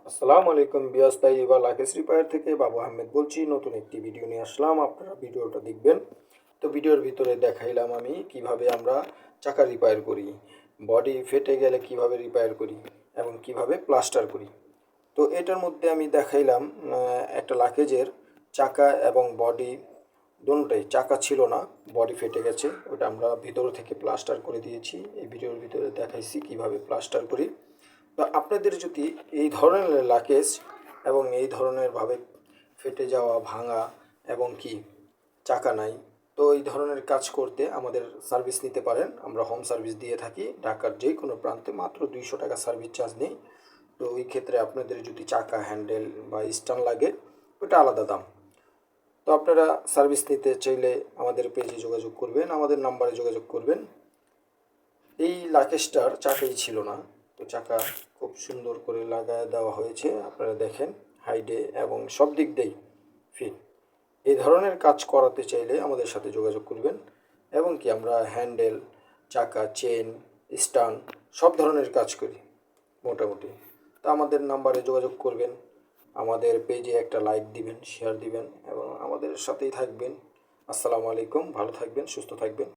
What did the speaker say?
আসসালামু আলাইকুম বিয়াস তাইবা লাকেশ রিপায়ার থেকে বাবু আহমেদ বলছি। নতুন একটি ভিডিও নিয়ে আসলাম, আপনারা ভিডিওটা দেখবেন। তো ভিডিওর ভিতরে দেখাইলাম আমি কিভাবে আমরা চাকা রিপেয়ার করি, বডি ফেটে গেলে কিভাবে রিপেয়ার করি এবং কিভাবে প্লাস্টার করি। তো এটার মধ্যে আমি দেখাইলাম একটা লাকেজের চাকা এবং বডি দুটোটাই, চাকা ছিল না, বডি ফেটে গেছে, ওটা আমরা ভিতর থেকে প্লাস্টার করে দিয়েছি। এই ভিডিওর ভিতরে দেখাইছি কিভাবে প্লাস্টার করি। তো আপনাদের যদি এই ধরনের লাকেজ এবং এই ধরনের ভাবে ফেটে যাওয়া, ভাঙা এবং কি চাকা নাই, তো এই ধরনের কাজ করতে আমাদের সার্ভিস নিতে পারেন। আমরা হোম সার্ভিস দিয়ে থাকি ঢাকার যে কোনো প্রান্তে, মাত্র 200 টাকা সার্ভিস চার্জ নেই। তো ওই ক্ষেত্রে আপনাদের যদি চাকা, হ্যান্ডেল বা স্ট্যান্ড লাগে, ওটা আলাদা দাম। তো আপনারা সার্ভিস নিতে চাইলে আমাদের পেজে যোগাযোগ করবেন, আমাদের নাম্বারে যোগাযোগ করবেন। এই লাকেজটার চাকাই ছিল না, তো চাকা খুব সুন্দর করে লাগায় দেওয়া হয়েছে, আপনারা দেখেন হাইডে এবং সব দিক দিয়েই ফিট। এই ধরনের কাজ করাতে চাইলে আমাদের সাথে যোগাযোগ করবেন। এবং কি আমরা হ্যান্ডেল, চাকা, চেন, স্ট্যান্ড সব ধরনের কাজ করি মোটামুটি। তো আমাদের নাম্বারে যোগাযোগ করবেন, আমাদের পেজে একটা লাইক দিবেন, শেয়ার দিবেন এবং আমাদের সাথেই থাকবেন। আসসালামু আলাইকুম, ভালো থাকবেন, সুস্থ থাকবেন।